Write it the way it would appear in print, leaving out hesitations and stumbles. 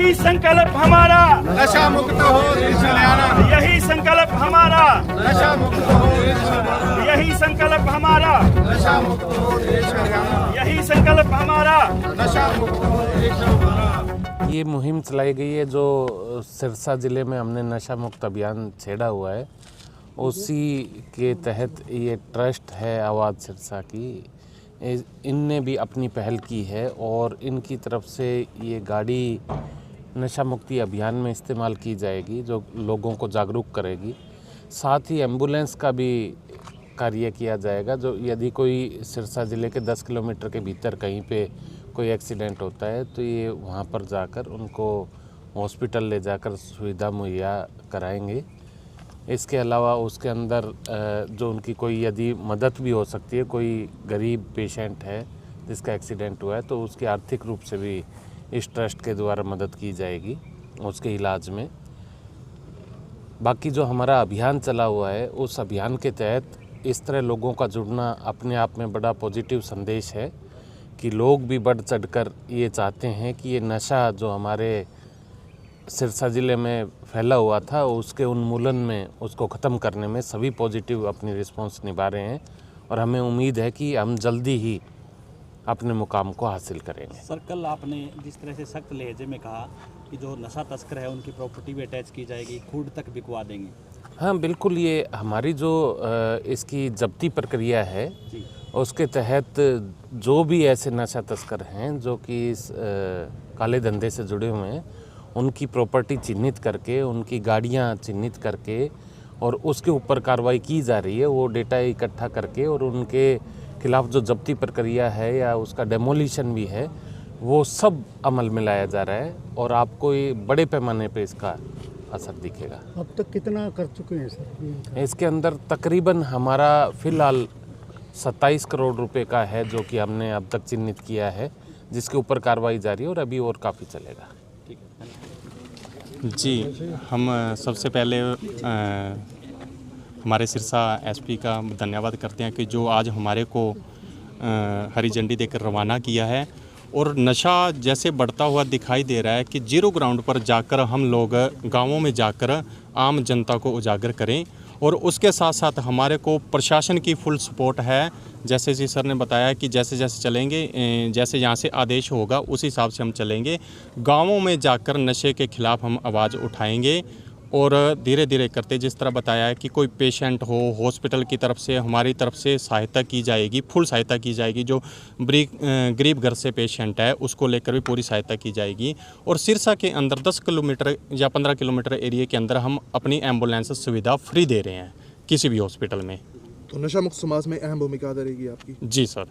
यही संकल्प हमारा, नशा मुक्त हो देश हरियाणा, यही संकल्प हमारा, नशा मुक्त हो देश हरियाणा, यही संकल्प हमारा, नशा मुक्त हो देश हरियाणा, यही संकल्प हमारा, नशा मुक्त हो देश हरियाणा। ये मुहिम चलाई गई है जो सिरसा ज़िले में हमने नशा मुक्त अभियान छेड़ा हुआ है, उसी के तहत ये ट्रस्ट है आवाज़ सिरसा की, इनने भी अपनी पहल की है और इनकी तरफ से ये गाड़ी नशा मुक्ति अभियान में इस्तेमाल की जाएगी जो लोगों को जागरूक करेगी। साथ ही एम्बुलेंस का भी कार्य किया जाएगा, जो यदि कोई सिरसा ज़िले के 10 किलोमीटर के भीतर कहीं पे कोई एक्सीडेंट होता है तो ये वहाँ पर जाकर उनको हॉस्पिटल ले जाकर सुविधा मुहैया कराएंगे। इसके अलावा उसके अंदर जो उनकी कोई यदि मदद भी हो सकती है, कोई गरीब पेशेंट है जिसका एक्सीडेंट हुआ है तो उसकी आर्थिक रूप से भी इस ट्रस्ट के द्वारा मदद की जाएगी उसके इलाज में। बाकी जो हमारा अभियान चला हुआ है उस अभियान के तहत इस तरह लोगों का जुड़ना अपने आप में बड़ा पॉजिटिव संदेश है कि लोग भी बढ़ चढ़कर ये चाहते हैं कि ये नशा जो हमारे सिरसा ज़िले में फैला हुआ था उसके उन्मूलन में, उसको ख़त्म करने में सभी पॉजिटिव अपनी रिस्पॉन्स निभा रहे हैं और हमें उम्मीद है कि हम जल्दी ही अपने मुकाम को हासिल करेंगे। सर, कल आपने जिस तरह से सख्त लहजे में कहा कि जो नशा तस्कर है उनकी प्रॉपर्टी भी अटैच की जाएगी, खूड तक बिकवा देंगे। हाँ बिल्कुल, ये हमारी जो इसकी जब्ती प्रक्रिया है उसके तहत जो भी ऐसे नशा तस्कर हैं जो कि इस काले धंधे से जुड़े हुए हैं उनकी प्रॉपर्टी चिन्हित करके, उनकी गाड़ियां चिन्हित करके और उसके ऊपर कार्रवाई की जा रही है। वो डेटा इकट्ठा करके और उनके खिलाफ जो जब्ती प्रक्रिया है या उसका डेमोलिशन भी है वो सब अमल में लाया जा रहा है और आपको ये बड़े पैमाने पे इसका असर दिखेगा। अब तक कितना कर चुके हैं सर? इसके अंदर तकरीबन हमारा फ़िलहाल 27 करोड़ रुपए का है जो कि हमने अब तक चिन्हित किया है, जिसके ऊपर कार्रवाई जारी है और अभी और काफ़ी चलेगा। जी, हम सबसे पहले हमारे सिरसा एसपी का धन्यवाद करते हैं कि जो आज हमारे को हरी झंडी देकर रवाना किया है और नशा जैसे बढ़ता हुआ दिखाई दे रहा है कि जीरो ग्राउंड पर जाकर हम लोग गांवों में जाकर आम जनता को उजागर करें और उसके साथ साथ हमारे को प्रशासन की फुल सपोर्ट है। जैसे जी सर ने बताया कि जैसे जैसे चलेंगे, जैसे यहाँ से आदेश होगा उस हिसाब से हम चलेंगे। गांवों में जाकर नशे के खिलाफ हम आवाज़ उठाएंगे और धीरे धीरे करते जिस तरह बताया है कि कोई पेशेंट हो हॉस्पिटल की तरफ से हमारी तरफ से सहायता की जाएगी, फुल सहायता की जाएगी। जो गरीब घर से पेशेंट है उसको लेकर भी पूरी सहायता की जाएगी और सिरसा के अंदर 10 किलोमीटर या 15 किलोमीटर एरिया के अंदर हम अपनी एम्बुलेंस सुविधा फ्री दे रहे हैं किसी भी हॉस्पिटल में। तो नशा मुक्त समाज में अहम भूमिका अदा रहेगी आपकी? जी सर।